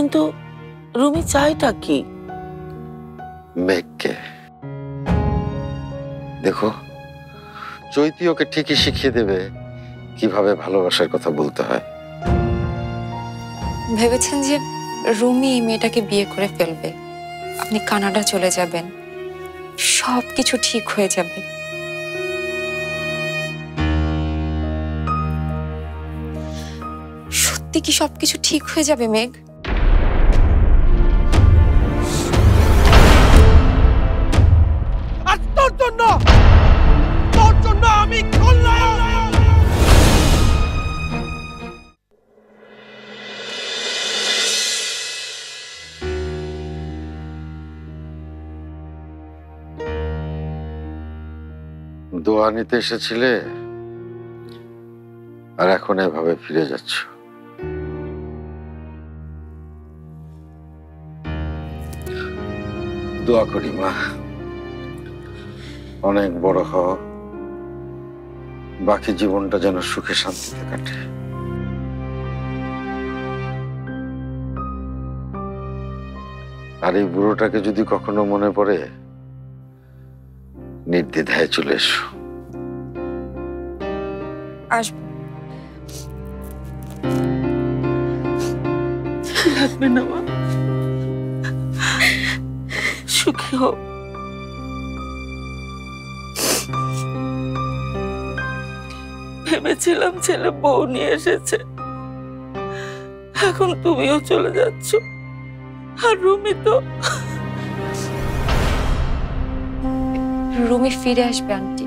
কিন্তু রুমি চাইটা কি? মেঘকে দেখো, চৈতি ওকে ঠিকই শিখিয়ে দেবে কিভাবে ভালোবাসার কথা বলতে হয়। ভেবেছেন যে রুমি এই মেয়েটাকে বিয়ে করে ফেলবে, আপনি কানাডা চলে যাবেন, সবকিছু ঠিক হয়ে যাবে। সত্যি কি সবকিছু ঠিক হয়ে যাবে মেঘ? আর তোর জন্য আমি দোয়া নিতে এসেছিলে আর এখন এভাবে ফিরে যাচ্ছ। দোয়া করি মা, অনেক বড় হও, বাকি জীবনটা যেন সুখে শান্তিতে কাটে। আর এই বুড়োটাকে যদি কখনো মনে পড়ে, নির্দ্বিধায় চলে এসো। আসবো। লাগবে না মা, সুখী হোক। ভেবেছিলাম ছেলে বউ নিয়ে এসেছে, এখন তুমিও চলে যাচ্ছ। আর রুমি তো রুমি ফিরে আসবে আন্টি,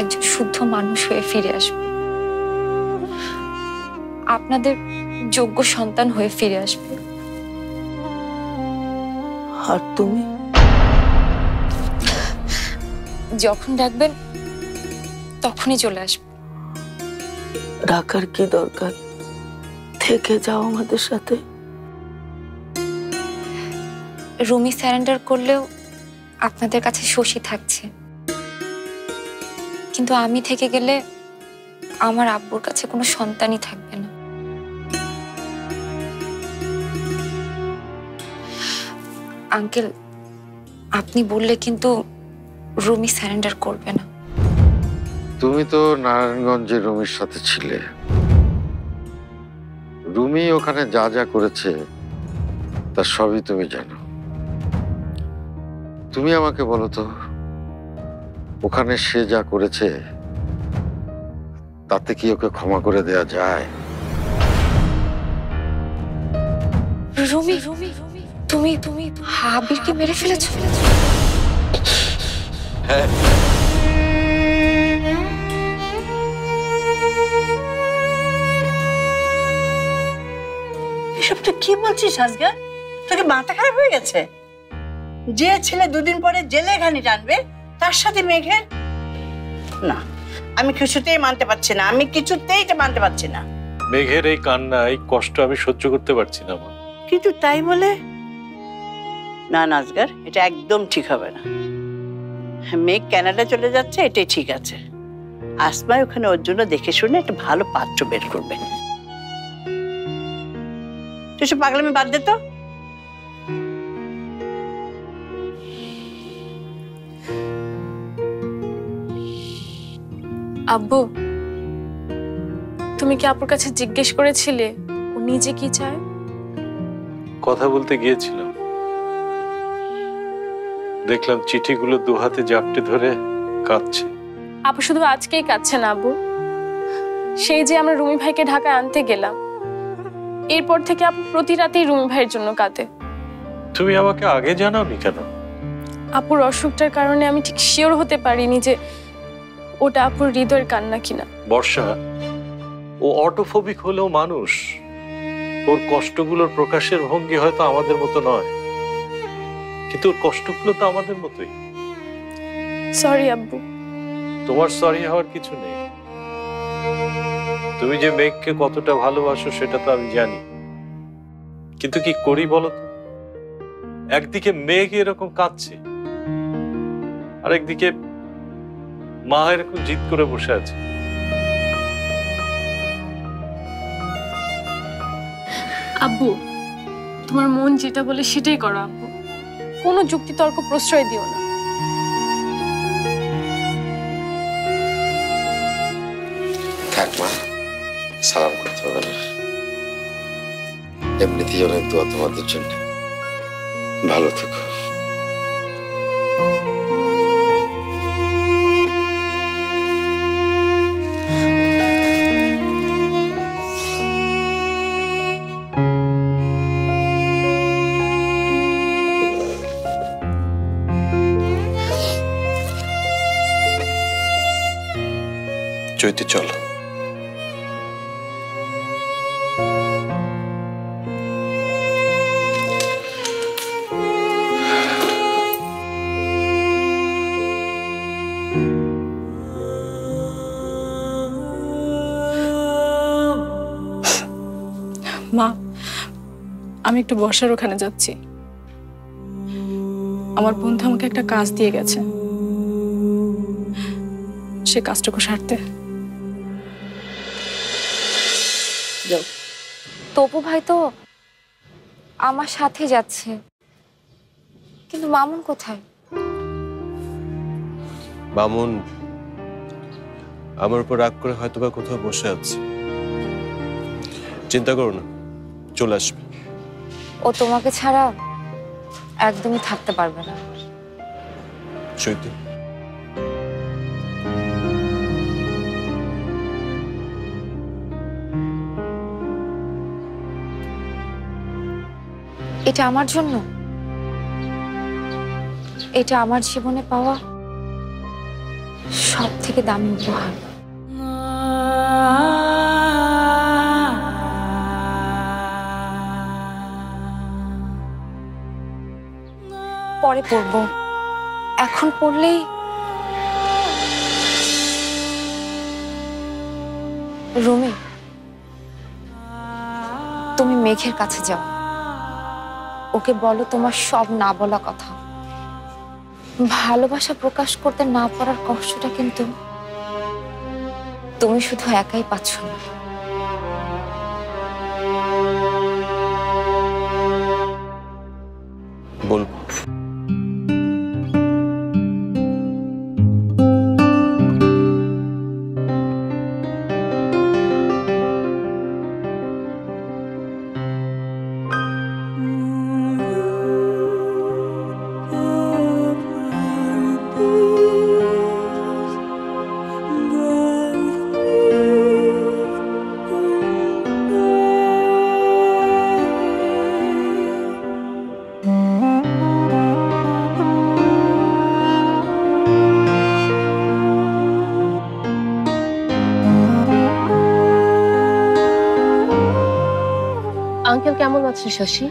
একজন শুদ্ধ মানুষ হয়ে ফিরে আসবে, আপনাদের যোগ্য সন্তান হয়ে ফিরে আসবে। আর তুমি যখন ডাকবেন তখনই চলে আসবে। ডাকার কি দরকার, থেকে যাও আমাদের সাথে। রুমি স্যারেন্ডার করলেও আপনাদের কাছে শশী থাকছে, কিন্তু আমি থেকে গেলে আমার আব্বুর কাছে কোনো সন্তানই থাকবে না। আঙ্কেল, আপনি বললে কিন্তু রুমি স্যারেন্ডার করবে না। তুমি তো নারায়ণগঞ্জে রুমির সাথে ছিলে, রুমি ওখানে যা যা করেছে তার সবই তুমি জানো। তুমি আমাকে বলো তো, ওখানে সে যা করেছে তাতে কি ওকে ক্ষমা করে দেয়া যায়? রুমি, তুমি আবিরকে মেরে ফেলেছো? হ্যাঁ, এসব তুই কি বলছিস আজগার? তোকে মাথা খারাপ হয়ে গেছে? যে ছেলে দুদিন পরে জেলে ঘানি টানবে তার সাথে মেঘের? না, আমি কিছুতেই মানতে পারছি না, আমি কিছুতেই এটা মানতে পারছি না। মেঘের এই কান্না, এই কষ্ট আমি সহ্য করতে পারছি না মা। কিন্তু তাই বলে না নাজগার, এটা একদম ঠিক হবে না। মেঘ কানাডা চলে যাচ্ছে, এটাই ঠিক আছে। আসমাই ওখানে ওর জন্য দেখে শুনে একটা ভালো পাত্র বের করবে। তুই সব পাগলামি বাদ দে তো। আব্বু, তুমি কি আপুর কাছে জিজ্ঞেস করেছিলে ও নিজে কি চায়? কথা বলতে গিয়েছিলাম, দেখলাম চিঠিগুলো দু হাতে জাপটে ধরে কাঁদছে। আপু শুধু আজকেই কাঁদছে না আব্বু, সেই যে আমরা রুমি ভাইকে ঢাকায় আনতে গেলাম, এরপর থেকে আপু প্রতি রাতেই রুমি ভাইয়ের জন্য কাঁদে। তুমি আমাকে আগে জানাওনি কেন? আপুর অসুখটার কারণে আমি ঠিক শিওর হতে পারিনি যে ওটা আপুর হৃদয়ের কান্না কিনা। বর্ষা, ও অটোফোবিক হলেও মানুষ, ওর কষ্টগুলোর প্রকাশের ভঙ্গি হয়তো আমাদের মতো নয়, কিন্তু ওর কষ্টগুলো তো আমাদের মতোই। সরি আব্বু। তোমার সরি হওয়ার কিছু নেই। তুমি যে মেঘকে কতটা ভালোবাসো সেটা তো আমি জানি, কিন্তু কি করি বলো তো? একদিকে মেঘ এরকম কাঁদছে, আর একদিকে মা এরকম জিদ করে বসে আছে। আব্বু, তোমার মন যেটা বলে সেটাই করো আব্বু, কোনো যুক্তিতর্ক প্রশ্রয় দিও না। থাক মা, সালাম করতে হবে না। এমনিতেই অনেক দোয়া তোমাদের জন্য। ভালো থেকো। চৈতি চলো। মা, আমি একটু বর্ষার ওখানে যাচ্ছি। আমার বন্ধু আমাকে একটা কাজ দিয়ে গেছে, সে কাজটুকু সারতে। যাও। তপু ভাই তো আমার সাথে যাচ্ছে, কিন্তু মামুন কোথায়? মামুন আমার উপর রাগ করে হয়তো বা কোথাও বসে আছে। চিন্তা করো না, চলে আসবে। ও তোমাকে ছাড়া একদমই থাকতে পারবে না। চৈতি, এটা আমার জন্য, এটা আমার জীবনে পাওয়া সব থেকে দামি উপহার। পরে পড়বো, এখন পড়লেই রুমি, তুমি মেঘের কাছে যাও, ওকে বলো তোমার সব না বলা কথা। ভালোবাসা প্রকাশ করতে না পারার কষ্টটা কিন্তু তুমি শুধু একাই পাচ্ছ না। বলবো। আঙ্কেল কেমন আছে শশী?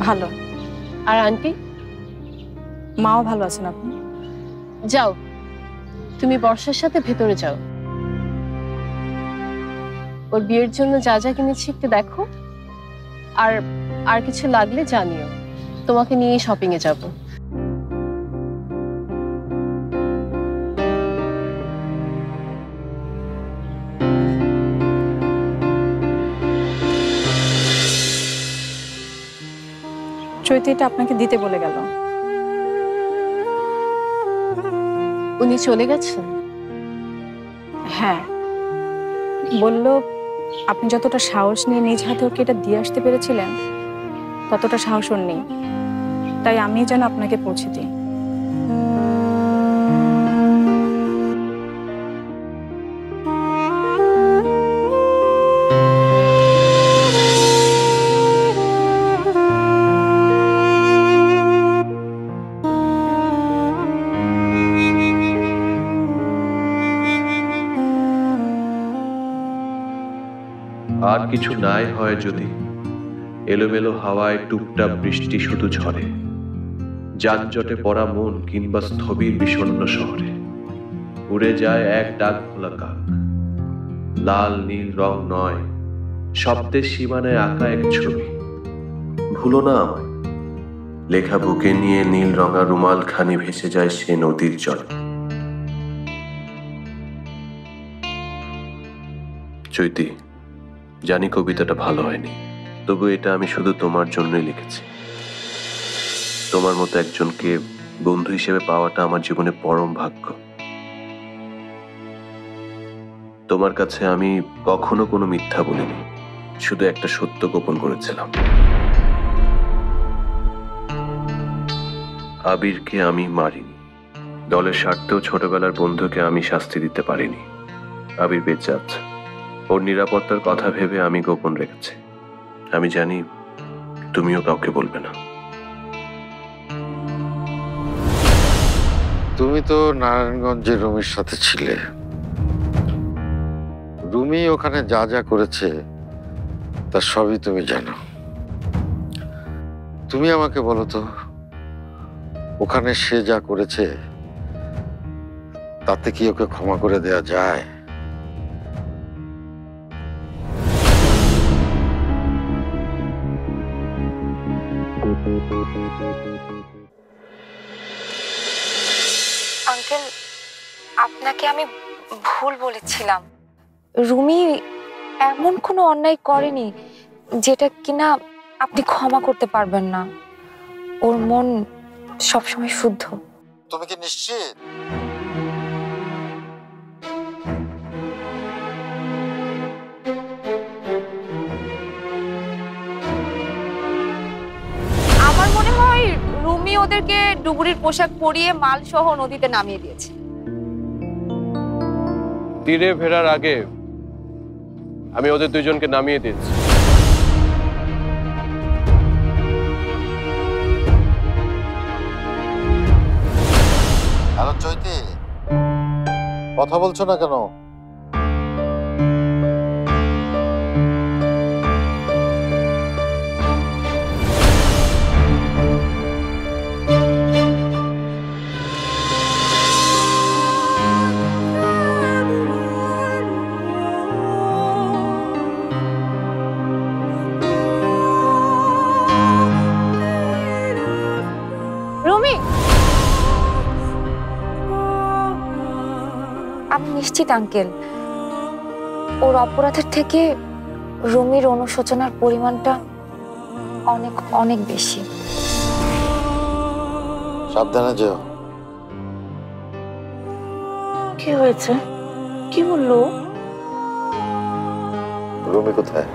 ভালো। আর আন্টি? মাও ভালো আছেন। আপনি যাও, তুমি বর্ষার সাথে ভেতরে যাও, ওর বিয়ের জন্য যা যা কিনেছি একটু দেখো, আর আর কিছু লাগলে জানিও, তোমাকে নিয়ে শপিং এ যাবো। চৈতি এটা আপনাকে দিতে বলে গেল। উনি চলে গেছেন? হ্যাঁ, বলল আপনি যতটা সাহস নিয়ে নিজ হাতে ওকে এটা দিয়ে আসতে পেরেছিলেন, ততটা সাহস ওর নেই, তাই আমি যেন আপনাকে পৌঁছে দিই। আর কিছু নাই হয় যদি, এলোমেলো হাওয়ায় টুপটাপ বৃষ্টি শুধু ঝরে, যানজটে পড়া মন কিংবা স্থবির বিষণ্ণ শহরে উড়ে যায় এক ডাক ভোলা কাক। লাল নীল রং নয়, শব্দের সীমানায় আঁকা এক ছবি। ভুলো না আমায়, লেখা বুকে নিয়ে নীল রঙা রুমাল খানি ভেসে যায় সে নদীর জলে। চৈতি, জানি কবিতাটা ভালো হয়নি, তবু এটা আমি শুধু তোমার জন্যই লিখেছি। তোমার মতো একজনকে বন্ধু হিসেবে পাওয়াটা আমার জীবনে পরম ভাগ্য। তোমার কাছে আমি কখনো কোনো মিথ্যা বলিনি, শুধু একটা সত্য গোপন করেছিলাম। আবিরকে আমি মারিনি, দলের স্বার্থেও ছোটবেলার বন্ধুকে আমি শাস্তি দিতে পারিনি। আবির বেঁচে আছে, ওর নিরাপত্তার কথা ভেবে আমি গোপন রেখেছি। আমি জানি তুমিও কাউকে বলবে না। তুমি তো নারায়ণগঞ্জের রুমির সাথে ছিলে। রুমি ওখানে যা যা করেছে তার সবই তুমি জানো। তুমি আমাকে বলো তো, ওখানে সে যা করেছে তাতে কি ওকে ক্ষমা করে দেয়া যায়? আঙ্কেল, আপনাকে আমি ভুল বলেছিলাম। রুমি এমন কোনো অন্যায় করেনি যেটা কিনা আপনি ক্ষমা করতে পারবেন না। ওর মন সবসময় শুদ্ধ। তুমি কি নিশ্চিত? আমার মনে হয় রুমি ওদেরকে ডুবুরির পোশাক পরিয়ে মাল সহ নদীতে নামিয়ে দিয়েছে। তীরে ফেরার আগে আমি ওদের দুজনকে নামিয়ে দিয়েছি। হ্যালো চৈতি, কথা বলছো না কেন? রুমি, আমি নিশ্চিত আঙ্কেল, ওর অপরাধের থেকে রুমির অনুশোচনার পরিমাণটা অনেক অনেক বেশি। সাবধানে যেও। কি হয়েছে? কি বললো? রুমি কোথায়?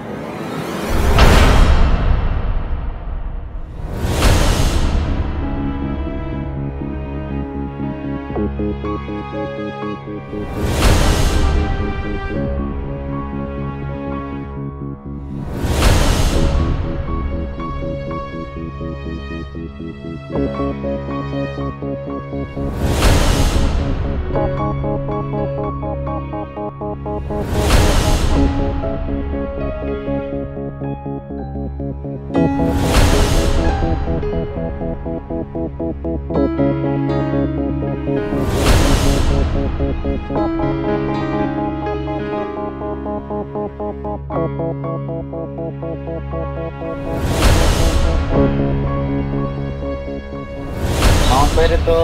আমার বাইরে তো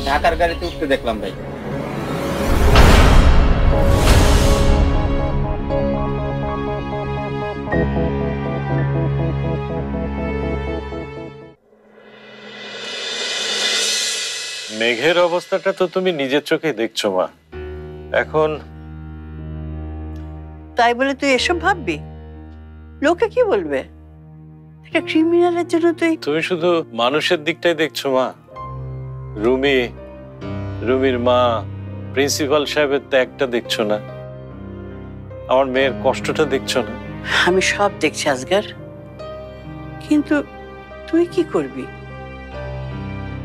ঢাকার গাড়িতে উঠতে দেখলাম ভাই। মেঘের অবস্থাটা তো তুমি নিজের চোখে দেখছো মা। এখন তাই বলে তুই এসব ভাববি? লোকে কি বলবে? একটা ক্রিমিনালের জন্য তুমি শুধু মানুষের দিকটাই দেখছো মা। রুমির মা, প্রিন্সিপাল সাহেবের ত্যাগটা দেখছো না, আমার মেয়ের কষ্টটা দেখছো না? আমি সব দেখছি আজগার, কিন্তু তুই কি করবি?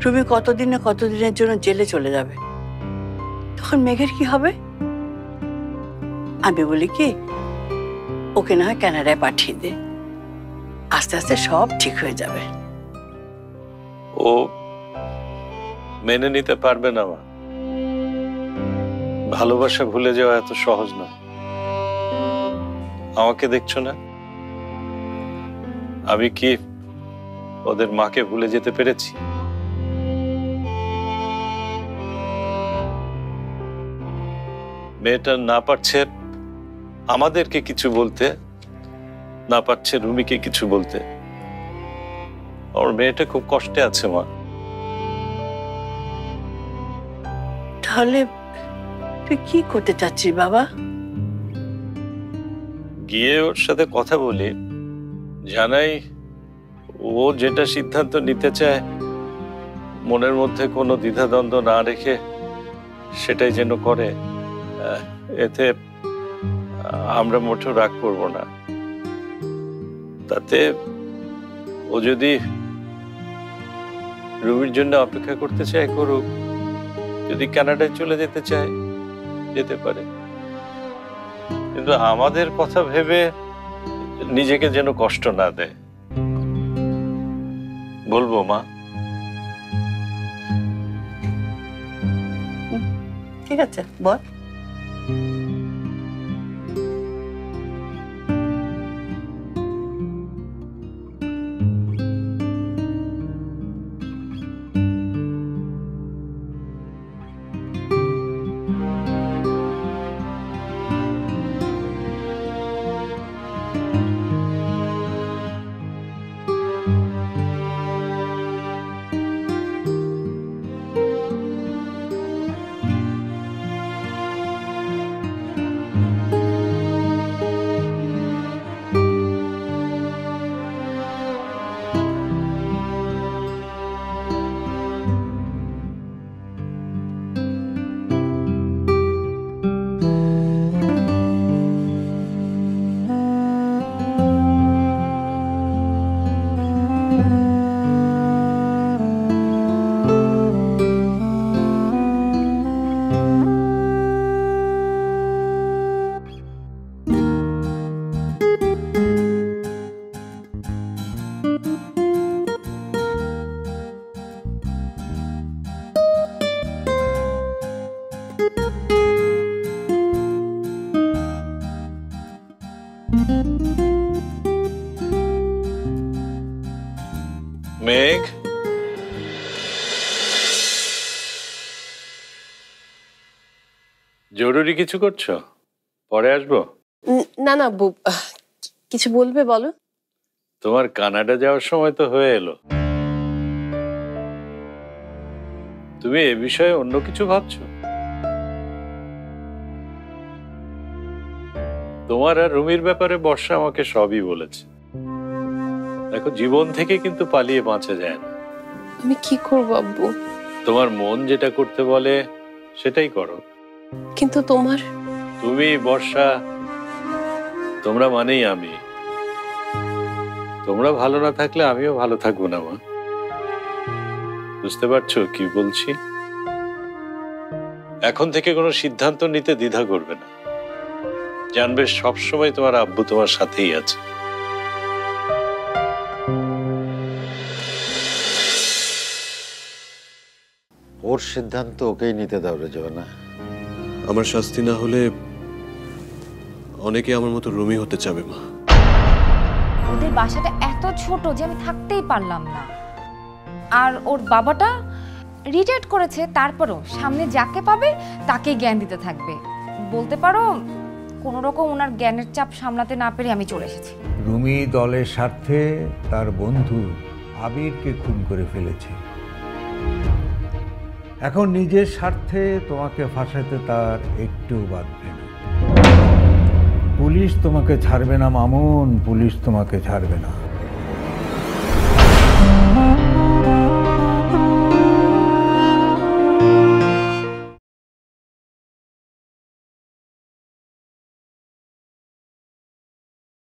রুমি কতদিনের জন্য জেলে চলে যাবে, তখন মেঘের কি হবে? আমি বলি কি, ওকে না হয় কানাডায় পাঠিয়ে দে, আস্তে আস্তে সব ঠিক হয়ে যাবে। ও মেনে নিতে পারবে না মা। ভালোবাসা ভুলে যাওয়া এত সহজ না। আমাকে দেখছো না? আমি কি ওদের মাকে ভুলে যেতে পেরেছি? মেয়েটা না পারছে আমাদেরকে কিছু বলতে, না পারছে রুমিকে কিছু বলতে। আমার মেয়েটা খুব কষ্টে আছে মা। তাহলে তুই কি করতে চাচ্ছিস বাবা? গিয়ে ওর সাথে কথা বলি, জানাই ও যেটা সিদ্ধান্ত নিতে চায় মনের মধ্যে কোনো দ্বিধাদ্বন্দ্ব না রেখে সেটাই যেন করে। এতে আমরা মোটেও রাগ করব না। তাতে ও যদি রুমির জন্য অপেক্ষা করতে চায় করুক, যদি কানাডায় চলে যেতে চায় যেতে পারে, কিন্তু আমাদের কথা ভেবে নিজেকে যেন কষ্ট না দেয়। বলবো মা? ঠিক আছে, বল। মেঘ, জরুরি কিছু করছো? পরে আসবো। না না কিছু বলবে বলো। তোমার কানাডা যাওয়ার সময় তো হয়ে এলো, তুমি এ বিষয়ে অন্য কিছু ভাবছো? তোমার আর রুমির ব্যাপারে বর্ষা আমাকে সবই বলেছে। দেখো, জীবন থেকে কিন্তু পালিয়ে বাঁচা যায় না। আমি কি করবো আব্বু? তোমার মন যেটা করতে বলে সেটাই করো। কিন্তু তুমি, বর্ষা, তোমরা মানেই আমি। তোমরা ভালো না থাকলে আমিও ভালো থাকবো না মা। বুঝতে পারছো কি বলছি? এখন থেকে কোনো সিদ্ধান্ত নিতে দ্বিধা করবে না। জানবে সবসময় তোমার আব্বু তোমার সাথেই আছে। ওর সিদ্ধান্ত ওকেই নিতে দাও রেজওয়ানা। আমার শাস্তি না হলে অনেকে আমার মতো রুমি হতে চাবে মা। ওদের বাসাটা এত ছোট যে আমি থাকতেই পারলাম না। আর ওর বাবাটা রিটায়ার্ড করেছে, তারপরও সামনে যাকে পাবে তাকেই জ্ঞান দিতে থাকবে। বলতে পারো কোনো রকম ওনার জ্ঞানের চাপ সামলাতে না পেরে আমি চলে এসেছি। রুমি দলের স্বার্থে তার বন্ধু আবিরকে খুন করে ফেলেছে। এখন নিজের স্বার্থে তোমাকে ফাঁসাতে তার একটু বাধবে না। পুলিশ তোমাকে ছাড়বে না মামুন, পুলিশ তোমাকে ছাড়বে না।